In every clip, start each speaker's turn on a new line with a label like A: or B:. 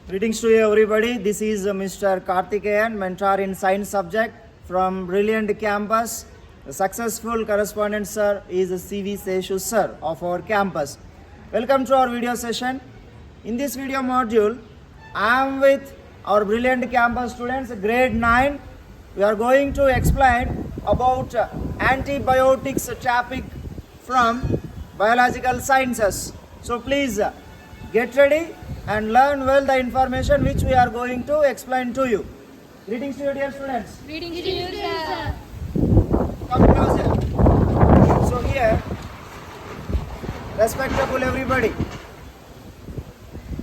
A: Greetings to you everybody. This is Mr. Karthikeyan, mentor in science subject from Brilliant Campus. The successful correspondent sir is C.V. Seshu sir of our campus. Welcome to our video session. In this video module, I am with our Brilliant Campus students, grade 9. We are going to explain about antibiotics topic from biological sciences. So please get ready and learn well the information which we are going to explain to you. Greetings to you dear students.
B: Greetings to you, sir.
A: Come closer. So here, respectable everybody,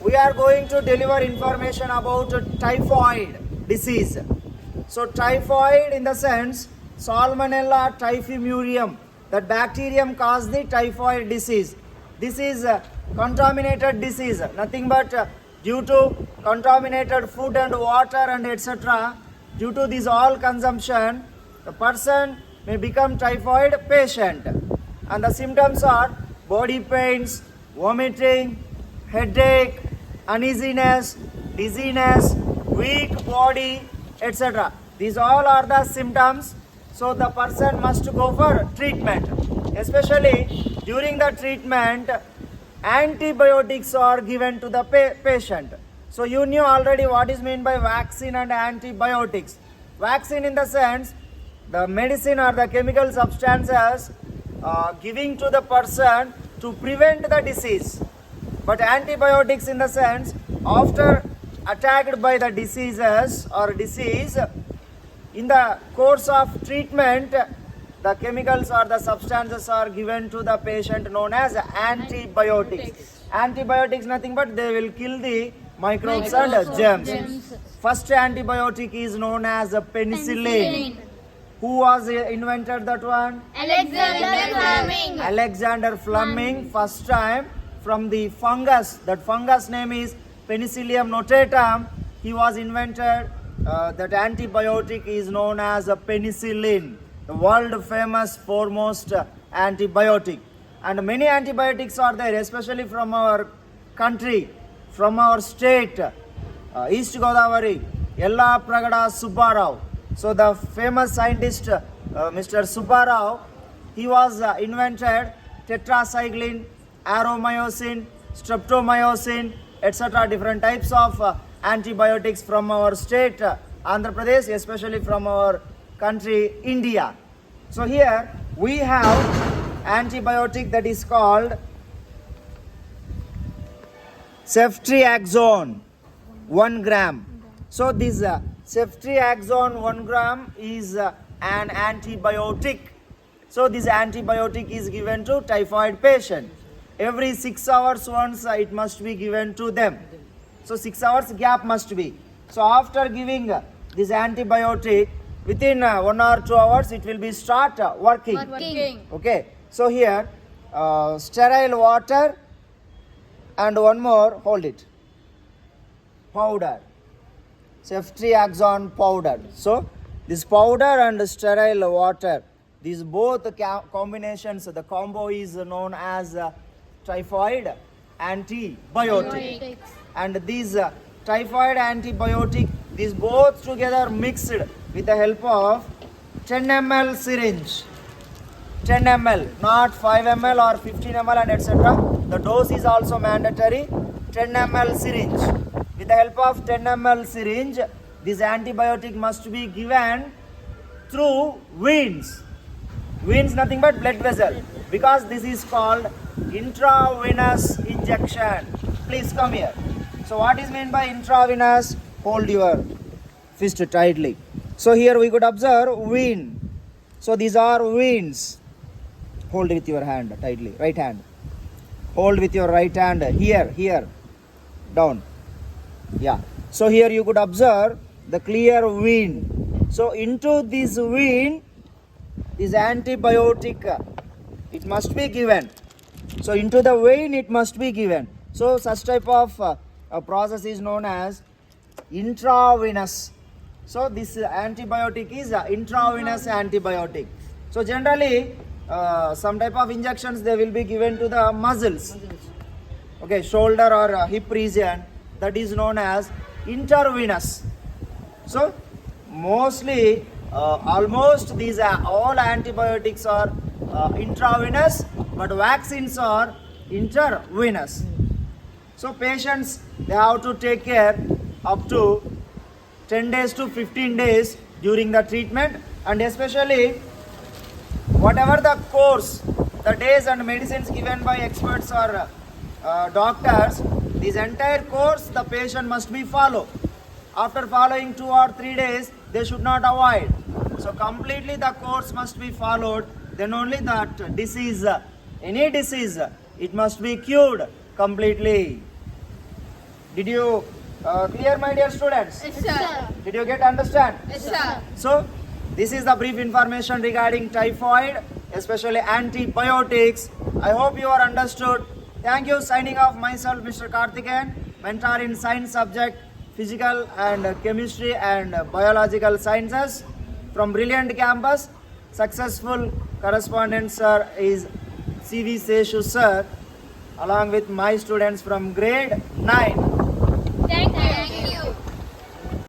A: we are going to deliver information about typhoid disease. So typhoid in the sense Salmonella typhimurium, that bacterium causes the typhoid disease. This is contaminated disease, nothing but due to contaminated food and water and etc. Due to this all consumption, the person may become typhoid patient, and the symptoms are body pains, vomiting, headache, uneasiness, dizziness, weak body, etc. These all are the symptoms. So the person must go for treatment. Especially during the treatment, antibiotics are given to the patient. So you knew already what is meant by vaccine and antibiotics. Vaccine in the sense, the medicine or the chemical substances giving to the person to prevent the disease. But antibiotics in the sense, after attacked by the diseases or disease, in the course of treatment, the chemicals or the substances are given to the patient known as antibiotics. Antibiotics nothing but they will kill the microbes and germs. First antibiotic is known as penicillin. Who was invented that one?
B: Alexander Fleming.
A: Alexander Fleming, first time from the fungus. That fungus name is Penicillium notatum. He was invented. That antibiotic is known as penicillin, the world famous foremost antibiotic. And many antibiotics are there, especially from our country, from our state, East Godavari, Yella Pragada Subbarao. So the famous scientist, Mr. Subbarao, he was invented tetracycline, aromycin, streptomycin, etc. different types of antibiotics from our state, Andhra Pradesh, especially from our country, India. So here we have antibiotic that is called ceftriaxone 1 gram. So this ceftriaxone 1 gram is an antibiotic. So this antibiotic is given to typhoid patient. Every 6 hours once it must be given to them. So 6 hours gap must be. So after giving this antibiotic, within 1 or 2 hours it will be start working. Okay. So here sterile water and one more, hold it, powder, ceftriaxone powder. So this powder and sterile water, these both combinations, the combo is known as typhoid antibiotic. And these typhoid antibiotic, these both together mixed with the help of 10 ml syringe. 10 ml, not 5 ml or 15 ml and etc. The dose is also mandatory. 10 ml syringe. With the help of 10 ml syringe, this antibiotic must be given through veins. Veins nothing but blood vessel, because this is called intravenous injection. Please come here. So what is meant by intravenous? Hold your fist tightly. So here we could observe vein. So these are veins. Hold with your hand tightly, right hand. Hold with your right hand here, down. Yeah. So here you could observe the clear vein. So into this vein, this antibiotic, it must be given. So into the vein it must be given. So such type of a process is known as intravenous. So this antibiotic is intravenous antibiotic. So generally some type of injections they will be given to the muscles. Okay, shoulder or hip region, that is known as intravenous. So mostly almost these are all antibiotics are intravenous, but vaccines are intravenous. So patients, they have to take care up to 10 days to 15 days during the treatment, and especially whatever the course, the days and medicines given by experts or doctors, this entire course the patient must be follow. After following 2 or 3 days, they should not avoid. So completely the course must be followed. Then only that disease, any disease, it must be cured completely. Did you clear, my dear students?
B: Yes, sir.
A: Did you get understand?
B: Yes, sir.
A: So this is the brief information regarding typhoid, especially antibiotics. I hope you are understood. Thank you. Signing off, myself, Mr. Karthikeyan, mentor in science subject, physical and chemistry and biological sciences from Brilliant Campus. Successful correspondent sir is C.V. Seshu sir, along with my students from grade 9.